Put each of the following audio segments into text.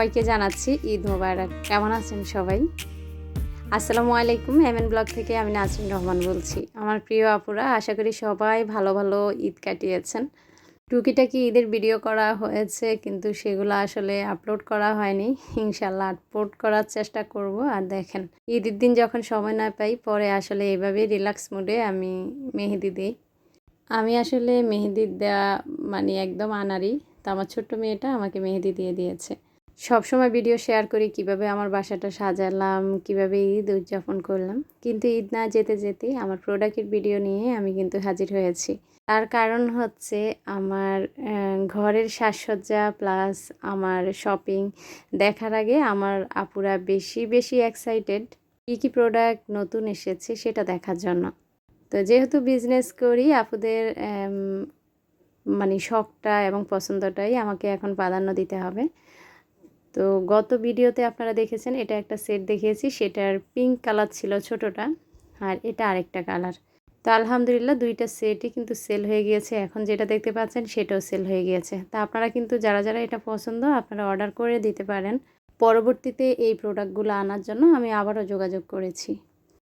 সবাইকে জানাচ্ছি ঈদ মোবারক। কেমন আছেন সবাই? আসসালামু আলাইকুম। এমএন ব্লগ থেকে আমি নাজরিন রহমান বলছি। আমার প্রিয় আপুরা, আশা করি সবাই ভালো ভালো ঈদ কাটিয়েছেন। টুকিটাকি ঈদের ভিডিও করা হয়েছে, কিন্তু সেগুলো আসলে আপলোড করা হয়নি। ইনশাল্লাহ আপলোড করার চেষ্টা করব। আর দেখেন, ঈদের দিন যখন সময় না পাই, পরে আসলে এভাবেই রিল্যাক্স মুডে আমি মেহেদি দিই। আমি আসলে মেহেদি দেওয়া মানে একদম আনাড়ি। তো আমার ছোট্ট মেয়েটা আমাকে মেহেদি দিয়ে দিয়েছে। সবসময় ভিডিও শেয়ার করি কিভাবে আমার বাসাটা সাজালাম, কিভাবে ঈদ উদযাপন করলাম। কিন্তু ঈদ না যেতে যেতেই আমার প্রোডাক্টের ভিডিও নিয়ে আমি কিন্তু হাজির হয়েছি। তার কারণ হচ্ছে আমার ঘরের সাজসজ্জা প্লাস আমার শপিং দেখার আগে আমার আপুরা বেশি বেশি এক্সাইটেড কী প্রোডাক্ট নতুন এসেছে সেটা দেখার জন্য। তো যেহেতু বিজনেস করি, আপুদের মানে শখটা এবং পছন্দটাই আমাকে এখন প্রাধান্য দিতে হবে। তো গত ভিডিওতে আপনারা দেখেছেন, এটা একটা সেট দেখিয়েছি, সেটার পিঙ্ক কালার ছিল ছোটোটা, আর এটা আরেকটা কালার। তো আলহামদুলিল্লাহ দুইটা সেটই কিন্তু সেল হয়ে গিয়েছে। এখন যেটা দেখতে পাচ্ছেন সেটাও সেল হয়ে গিয়েছে। তা আপনারা কিন্তু যারা যারা এটা পছন্দ আপনারা অর্ডার করে দিতে পারেন। পরবর্তীতে এই প্রোডাক্টগুলো আনার জন্য আমি আবারও যোগাযোগ করেছি।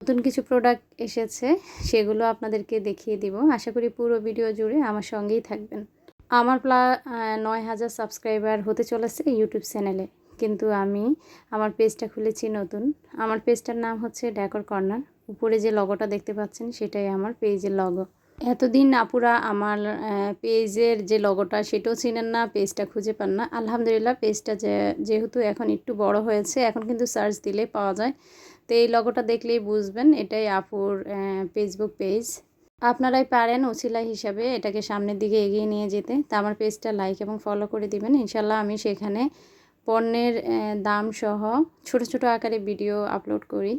নতুন কিছু প্রোডাক্ট এসেছে, সেগুলো আপনাদেরকে দেখিয়ে দিব। আশা করি পুরো ভিডিও জুড়ে আমার সঙ্গেই থাকবেন। আমার 9,000 সাবস্ক্রাইবার হতে চলেছে ইউটিউব চ্যানেলে, কিন্তু আমি আমার পেজটা খুলেছি নতুন। আমার পেজটার নাম হচ্ছে ডেকর কর্নার। উপরে যে লগোটা দেখতে পাচ্ছেন সেটাই আমার পেজের লগো। এতদিন আপুরা আমার পেজের যে লগোটা সেটাও চিনেন না, পেজটা খুঁজে পান না। আলহামদুলিল্লাহ পেজটা যেহেতু এখন একটু বড় হয়েছে, এখন কিন্তু সার্চ দিলে পাওয়া যায়। তো এই লগোটা দেখলেই বুঝবেন এটাই আপুর ফেসবুক পেজ। আপনারাই পারেন ওসিলা হিসাবে এটাকে সামনের দিকে এগিয়ে নিয়ে যেতে। তা আমার পেজটা লাইক এবং ফলো করে দিবেন। ইনশাল্লাহ আমি সেখানে পণ্যের দাম সহ ছোট ছোট আকারে ভিডিও আপলোড করি।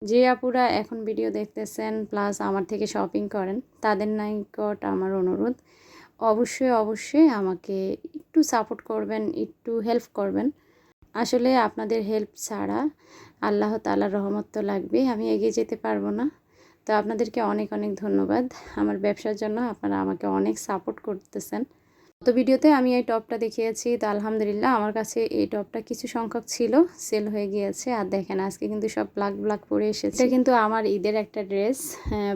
যে আপুরা এখন ভিডিও দেখতেছেন প্লাস আমার থেকে শপিং করেন, তাদের নিকট আমার অনুরোধ, অবশ্যই অবশ্যই আমাকে একটু সাপোর্ট করবেন, একটু হেল্প করবেন। আসলে আপনাদের হেল্প ছাড়া আল্লাহ তাআলার রহমত তো লাগবে, আমি এগিয়ে যেতে পারবো না। তো আপনাদেরকে অনেক অনেক ধন্যবাদ। আমার ব্যবসার জন্য আপনারা আমাকে অনেক সাপোর্ট করতেছেন। তো ভিডিওতে আমি এই টপটা দেখিয়েছি। তো আলহামদুলিল্লাহ আমার কাছে এই টপটা কিছু সংখ্যক ছিল, সেল হয়ে গিয়েছে। আর দেখেন আজকে কিন্তু সব ব্ল্যাক ব্ল্যাক পরে এসেছে। এটা কিন্তু আমার ঈদের একটা ড্রেস,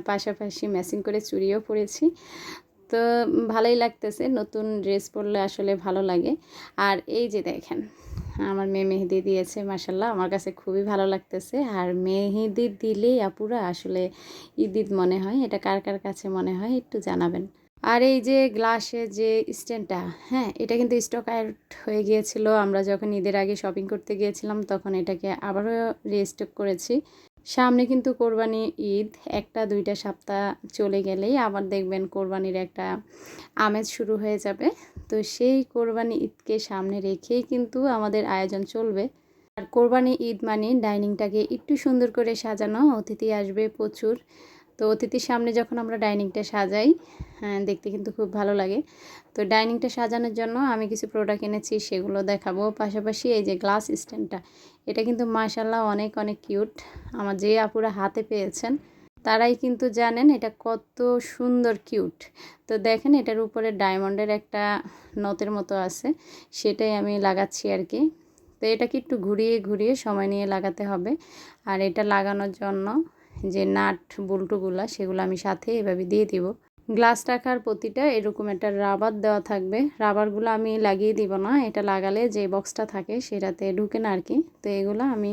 পাশাপাশি ম্যাচিং করে চুড়িও পরেছি। তো ভালোই লাগতেছে, নতুন ড্রেস পরলে আসলে ভালো লাগে। আর এই যে দেখেন, আমার মেয়ে মেহেদি দিয়েছে, মাশাল্লাহ আমার কাছে খুবই ভালো লাগতেছে। আর মেহেদি দিলেই আপুরা আসলে ঈদ ঈদ মনে হয়। এটা কার কার কাছে মনে হয় একটু জানাবেন। আর এই যে গ্লাসের যে স্ট্যান্ডটা, হ্যাঁ এটা কিন্তু স্টক আউট হয়ে গিয়েছিল। আমরা যখন ঈদের আগে শপিং করতে গিয়েছিলাম তখন এটাকে আবারও রিস্টক করেছি। সামনে কিন্তু কোরবানি ঈদ, একটা দুইটা সপ্তাহ চলে গেলেই আবার দেখবেন কোরবানির একটা আমেজ শুরু হয়ে যাবে। তো সেই কোরবানি ঈদকে সামনে রেখেই কিন্তু আমাদের আয়োজন চলবে। আর কোরবানি ঈদ মানে ডাইনিংটাকে একটু সুন্দর করে সাজানো, অতিথি আসবে প্রচুর। তো অতিথির সামনে যখন আমরা ডাইনিংটা সাজাই, হ্যাঁ দেখতে কিন্তু খুব ভালো লাগে। তো ডাইনিংটা সাজানোর জন্য আমি কিছু প্রোডাক্ট এনেছি, সেগুলো দেখাবো। পাশাপাশি এই যে গ্লাস স্ট্যান্ডটা, এটা কিন্তু মাশাল্লাহ অনেক অনেক কিউট। আমার যে আপুরা হাতে পেয়েছেন তারাই কিন্তু জানেন এটা কত সুন্দর কিউট। তো দেখেন এটার উপরে ডায়মন্ডের একটা নথের মতো আছে, সেটাই আমি লাগাচ্ছি আর কি। তো এটাকে একটু ঘুরিয়ে ঘুরিয়ে সময় নিয়ে লাগাতে হবে। আর এটা লাগানোর জন্য যে নাট বল্টুগুলো সেগুলো আমি সাথে এভাবে দিয়ে দিব। গ্লাস রাখার প্রতিটা এরকম একটা রাবার দেওয়া থাকবে। রাবারগুলো আমি লাগিয়ে দিব না, এটা লাগালে যে বক্সটা থাকে সেটাতে ঢুকে না আর কি। তো এগুলো আমি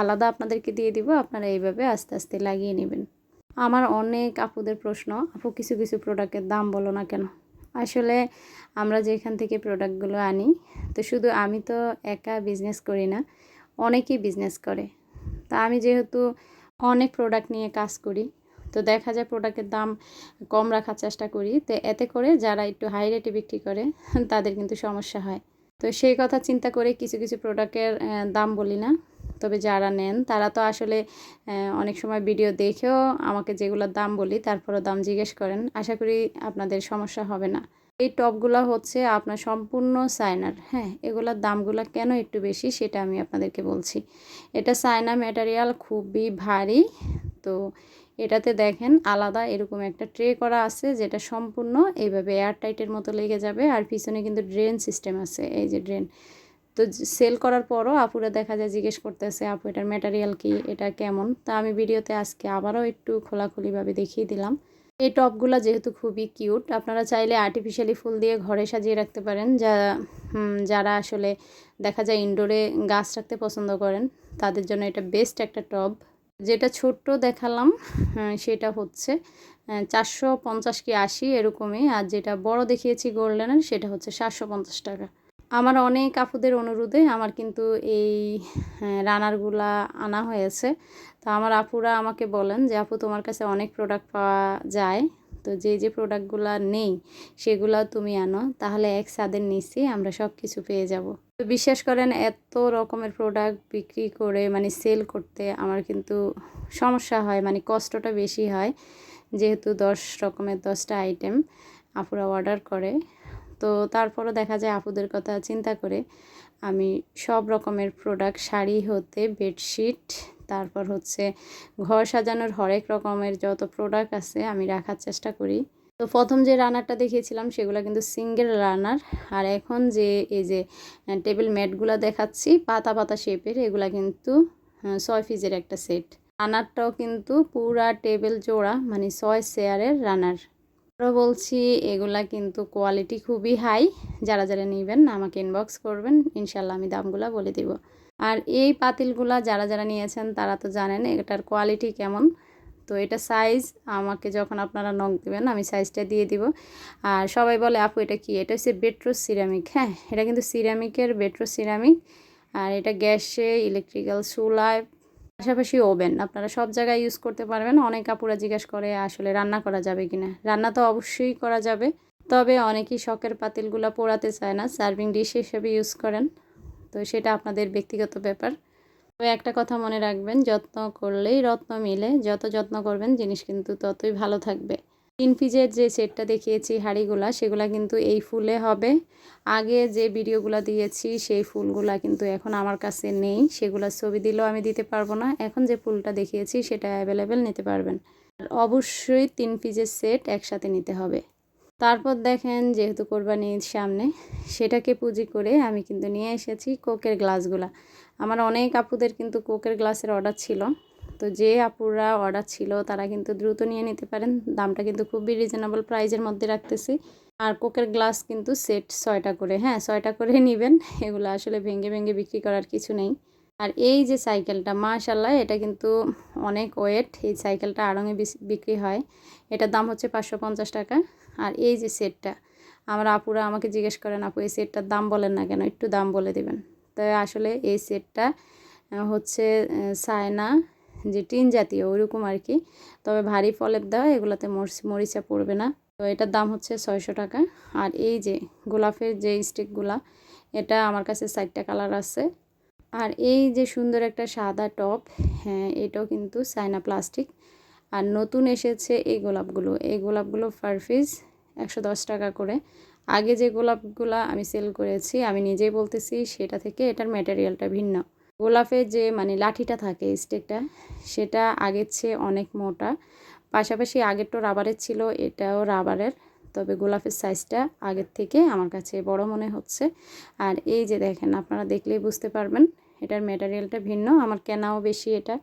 আলাদা আপনাদেরকে দিয়ে দিব, আপনারা এইভাবে আস্তে আস্তে লাগিয়ে নেবেন। আমার অনেক আপুদের প্রশ্ন, আপু কিছু কিছু প্রোডাক্টের দাম বলো না কেন? আসলে আমরা যেখান থেকে প্রোডাক্টগুলো আনি, তো শুধু আমি তো একা বিজনেস করি না, অনেকেই বিজনেস করে। তা আমি যেহেতু অনেক প্রোডাক্ট নিয়ে কাজ করি, তো দেখা যায় প্রোডাক্টের দাম কম রাখার চেষ্টা করি। তো এতে করে যারা একটু হাই রেটে বিক্রি করে তাদের কিন্তু সমস্যা হয়। তো সেই কথা চিন্তা করে কিছু কিছু প্রোডাক্টের দাম বলি না। তবে যারা নেন তারা তো আসলে অনেক সময় ভিডিও দেখেও আমাকে যেগুলোর দাম বলি তারপরও দাম জিজ্ঞেস করেন। আশা করি আপনাদের সমস্যা হবে না। এই টপগুলো হচ্ছে আপনার সম্পূর্ণ চায়নার। হ্যাঁ, এগুলোর দামগুলো কেন একটু বেশি সেটা আমি আপনাদেরকে বলছি। এটা চায়না ম্যাটেরিয়াল, খুবই ভারী। তো এটাতে দেখেন আলাদা এরকম একটা ট্রে করা আছে, যেটা সম্পূর্ণ এইভাবে এয়ার টাইটের মতো লেগে যাবে। আর পিছনে কিন্তু ড্রেন সিস্টেম আছে, এই যে ড্রেন। তো সেল করার পরও আপুরা দেখা যায় জিজ্ঞেস করতেছে আপু এটার ম্যাটেরিয়াল কি, এটা কেমন। তা আমি ভিডিওতে আজকে আবারও একটু খোলাখুলিভাবে দেখিয়ে দিলাম। এই টপগুলো যেহেতু খুবই কিউট, আপনারা চাইলে আর্টিফিশিয়ালি ফুল দিয়ে ঘরে সাজিয়ে রাখতে পারেন। যারা আসলে দেখা যায় ইনডোরে গাছ রাখতে পছন্দ করেন তাদের জন্য এটা বেস্ট একটা টব। যেটা ছোট্ট দেখালাম সেটা হচ্ছে 450 কি 80 এরকমই, আর যেটা বড় দেখিয়েছি গোল্ডেনের সেটা হচ্ছে 750 টাকা। আমার অনেক আপুদের অনুরোধে আমার কিন্তু এই রানারগুলা আনা হয়েছে। তো আমার আপুরা আমাকে বলেন যে আপু তোমার কাছে অনেক প্রোডাক্ট পাওয়া যায়, তো যে প্রোডাক্টগুলা নেই সেগুলা তুমি আনো, তাহলে এক ছাদের নিচে আমরা সব কিছু পেয়ে যাব। তো বিশ্বাস করেন এত রকমের প্রোডাক্ট বিক্রি করে মানে সেল করতে আমার কিন্তু সমস্যা হয়, মানে কষ্টটা বেশি হয়, যেহেতু 10 রকমের 10টা আইটেম আপুরা অর্ডার করে। তো তারপরও দেখা যায় আপুদের কথা চিন্তা করে আমি সব রকমের প্রোডাক্ট, শাড়ি হতে বেডশিট, তারপর হচ্ছে ঘর সাজানোর হরেক রকমের যত প্রোডাক্ট আছে আমি রাখার চেষ্টা করি। তো প্রথম যে রানারটা দেখিয়েছিলাম সেগুলো কিন্তু সিঙ্গেল রানার, আর এখন যে এই যে টেবিল ম্যাটগুলো দেখাচ্ছি পাতা পাতা শেপের, এগুলা কিন্তু 6 পিসের একটা সেট। রানারটাও কিন্তু পুরা টেবিল জোড়া, মানে 6 চেয়ারের রানার। আরও বলছি এগুলা কিন্তু কোয়ালিটি খুবই হাই। যারা যারা নেবেন আমাকে ইনবক্স করবেন, ইনশাল্লাহ আমি দামগুলো বলে দিব। আর এই পাতিলগুলা যারা যারা নিয়েছেন তারা তো জানেন এটার কোয়ালিটি কেমন। তো এটা সাইজ আমাকে যখন আপনারা নক দেবেন আমি সাইজটা দিয়ে দিব। আর সবাই বলে আপু এটা কি, এটা হচ্ছে বেট্রোস সিরামিক। হ্যাঁ, এটা কিন্তু সিরামিকের বেট্রোস সিরামিক। আর এটা গ্যাসে, ইলেকট্রিক্যাল চুলায়, পাশাপাশি ওভেন আপনারা সব জায়গায় ইউজ করতে পারবেন। অনেক আপুরা জিজ্ঞাসা করে আসলে রান্না করা যাবে কিনা। রান্না তো অবশ্যই করা যাবে, তবে অনেকেই শখের পাতিলগুলো পোড়াতে চায় না, সার্ভিং ডিশ হিসেবে ইউজ করেন। তো সেটা আপনাদের ব্যক্তিগত ব্যাপার। তবে একটা কথা মনে রাখবেন, যত্ন করলেই রত্ন মিলে। যত যত্ন করবেন জিনিস কিন্তু ততই ভালো থাকবে। 3 পিসের যে সেটটা দেখিয়েছি হাঁড়িগুলা, সেগুলা কিন্তু এই ফুলে হবে। আগে যে ভিডিওগুলো দিয়েছি সেই ফুলগুলা কিন্তু এখন আমার কাছে নেই, সেগুলো ছবি দিলেও আমি দিতে পারবো না। এখন যে ফুলটা দেখিয়েছি সেটা অ্যাভেলেবেল নিতে পারবেন। আর অবশ্যই 3 পিসের সেট একসাথে নিতে হবে। তারপর দেখেন যেহেতু কোরবানির সামনে, সেটাকে পুঁজি করে আমি কিন্তু নিয়ে এসেছি কোকের গ্লাসগুলা। আমার অনেক আপুদের কিন্তু কোকের গ্লাসের অর্ডার ছিল। তো যে আপুরা অর্ডার ছিল তারা কিন্তু দ্রুত নিয়ে নিতে পারেন। দামটা কিন্তু খুবই রিজনেবল প্রাইজের মধ্যে রাখতেছি। আর কোকের গ্লাস কিন্তু সেট 6টা করে, হ্যাঁ 6টা করে নেবেন। এগুলো আসলে ভেঙে ভেঙে বিক্রি করার কিছু নেই। আর এই যে সাইকেলটা মাশাআল্লাহ, এটা কিন্তু অনেক ওয়েট। এই সাইকেলটা আড়ঙে বিক্রি হয়। এটার দাম হচ্ছে 550 টাকা। আর এই যে সেটটা, আমার আপুরা আমাকে জিজ্ঞেস করেন আপু এই সেটটার দাম বলেন না কেন, একটু দাম বলে দেবেন। তো আসলে এই সেটটা হচ্ছে চায়না যে টিন জাতীয় ওইরকম আর কি, তবে ভারী ফলের দেওয়া, এগুলোতে মরিচা পড়বে না। তো এটার দাম হচ্ছে 600 টাকা। আর এই যে গোলাপের যে স্টিকগুলা, এটা আমার কাছে 4টা কালার আছে। আর এই যে সুন্দর একটা সাদা টপ, হ্যাঁ এটাও কিন্তু চায়না প্লাস্টিক। আর নতুন এসেছে এই গোলাপগুলো পার পিস 110 টাকা করে। আগে যে গোলাপগুলা আমি সেল করেছি আমি নিজেই বলতেছি সেটা থেকে এটার ম্যাটেরিয়ালটা ভিন্ন। গোলাপের যে মানে লাঠিটা থাকে স্টিকটা, সেটা আগের চেয়ে অনেক মোটা। পাশাপাশি আগেরটা রাবারের ছিল, এটাও রাবারের। তবে গোলাপের সাইজটা আগের থেকে আমার কাছে বড় মনে হচ্ছে। আর এই যে দেখেন, আপনারা দেখলেই বুঝতে পারবেন এটার ম্যাটেরিয়ালটা ভিন্ন। আমার কেনাও বেশি এটা।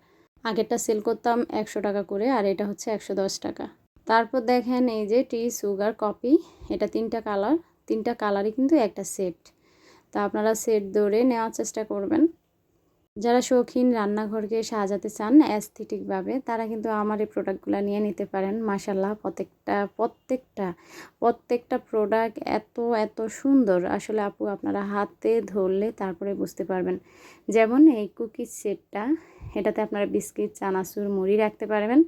আগেরটা সেল করতাম 100 টাকা করে, আর এটা হচ্ছে 110 টাকা। তারপর দেখেন এই যে টি সুগার কফি, এটা 3টা কালার, 3টা কালারই কিন্তু একটা সেট। তা আপনারা সেট ধরে নেওয়ার চেষ্টা করবেন। যারা শৌখিন রান্নাঘরকে সাজাতে চান অ্যাস্থেটিকভাবে, তারা কিন্তু আমার এই প্রোডাক্টগুলো নিয়ে নিতে পারেন। মাশাল্লাহ প্রত্যেকটা প্রোডাক্ট এত এত সুন্দর, আসলে আপু আপনারা হাতে ধরলে তারপরে বুঝতে পারবেন। যেমন এই কুকিজ সেটটা, এটাতে আপনারা বিস্কিট, চানাচুর, মুড়ি রাখতে পারবেন।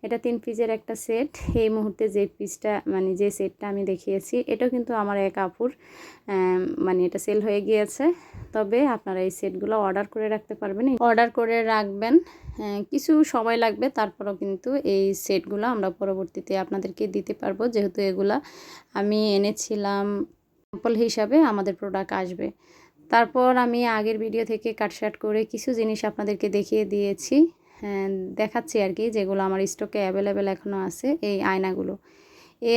এটা 3 পিসের একটা সেট। এই মুহূর্তে যে পিসটা মানে যে সেটটা আমি দেখিয়েছি, এটাও কিন্তু আমার এক আপুর মানে এটা সেল হয়ে গিয়েছে। তবে আপনারা এই সেটগুলো অর্ডার করে রাখতে পারবেন, অর্ডার করে রাখবেন। কিছু সময় লাগবে, তারপরও কিন্তু এই সেটগুলো আমরা পরবর্তীতে আপনাদেরকে দিতে পারবো, যেহেতু এগুলা আমি এনেছিলাম স্যাম্পল হিসাবে আমাদের প্রোডাক্ট আসবে। তারপর আমি আগের ভিডিও থেকে কাটশাট করে কিছু জিনিস আপনাদেরকে দেখিয়ে দিয়েছি, দেখাচ্ছি আর কি, যেগুলো আমার স্টকে অ্যাভেলেবেল এখনও আছে। এই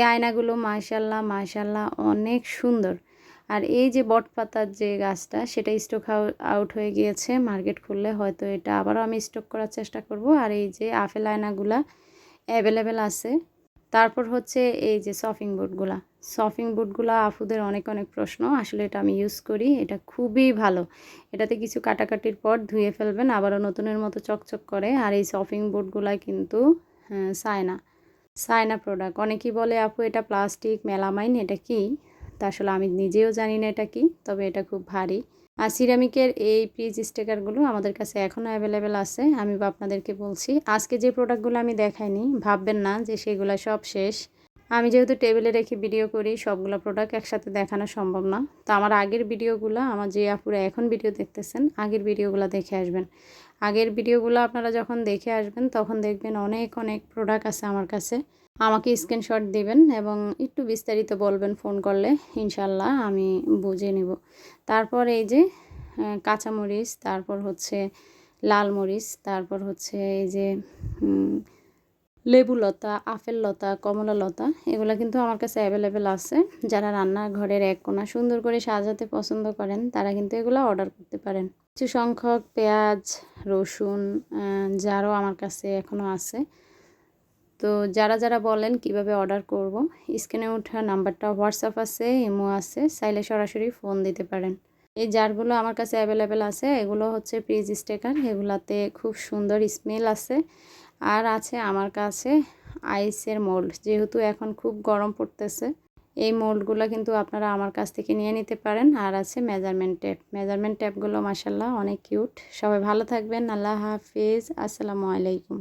আয়নাগুলো মাশাল্লাহ অনেক সুন্দর। আর এই যে বটপাতার যে গাছটা সেটা স্টক আউট হয়ে গিয়েছে, মার্কেট খুললে হয়তো এটা আবারও আমি স্টক করার চেষ্টা করব। আর এই যে আপেল আয়নাগুলা অ্যাভেলেবেল আছে। তারপর হচ্ছে এই যে সফিং বুটগুলা আপুদের অনেক অনেক প্রশ্ন, আসলে এটা আমি ইউজ করি, এটা খুবই ভালো। এটাতে কিছু কাটাকাটির পর ধুয়ে ফেলবেন, আবারও নতুনের মতো চকচক করে। আর এই সফিং বুটগুলা কিন্তু চায়না প্রোডাক্ট। অনেকেই বলে আপু এটা প্লাস্টিক মেলামাইন, এটা কি? তা আসলে আমি নিজেও জানি না এটা কি, তবে এটা খুব ভারী। আর সিরামিকের এই ফ্রিজ স্টিকারগুলো আমাদের কাছে এখনও অ্যাভেলেবেল আছে। আমি আপনাদেরকে বলছি, আজকে যে প্রোডাক্টগুলো আমি দেখাইনি ভাববেন না যে সেগুলো সব শেষ। আমি যেহেতু টেবিলে রেখে ভিডিও করি, সবগুলো প্রোডাক্ট একসাথে দেখানো সম্ভব না। তো আমার আগের ভিডিওগুলো, আমার যে আপুরা এখন ভিডিও দেখতেছেন, আগের ভিডিওগুলো দেখে আসবেন। আগের ভিডিওগুলো আপনারা যখন দেখে আসবেন তখন দেখবেন অনেক অনেক প্রোডাক্ট আছে আমার কাছে। আমাকে স্ক্রিনশট দিবেন এবং একটু বিস্তারিত বলবেন ফোন করলে, ইনশাল্লাহ আমি বুঝে নিব। তারপর এই যে কাঁচামরিচ, তারপর হচ্ছে লাল মরিচ, তারপর হচ্ছে এই যে লেবু লতা, আপেল লতা, কমলা লতা, এগুলো কিন্তু আমার কাছে অ্যাভেলেবেল আছে। যারা রান্নাঘরের এক কোণা সুন্দর করে সাজাতে পছন্দ করেন তারা কিন্তু এগুলো অর্ডার করতে পারেন। কিছু সংখ্যক পেঁয়াজ, রসুন, যারও আমার কাছে এখনও আছে। তো যারা বলেন কিভাবে অর্ডার করব, স্ক্রিনে ওঠা নাম্বারটা হোয়াটসঅ্যাপ আছে, ইমো আছে, চাইলে সরাসরি ফোন দিতে পারেন। এই জারগুলো আমার কাছে অ্যাভেলেবেল আছে, এগুলো হচ্ছে ফ্রিজ স্টিকার, এগুলাতে খুব সুন্দর স্মেল আছে। আর আছে আমার কাছে আইসের মোল্ড, যেহেতু এখন খুব গরম পড়তেছে, এই মোল্ডগুলো কিন্তু আপনারা আমার কাছ থেকে নিয়ে নিতে পারেন। আর আছে মেজারমেন্ট ট্যাপগুলো মাশাআল্লাহ অনেক কিউট। সবাই ভালো থাকবেন, আল্লাহ হাফিজ, আসসালামু আলাইকুম।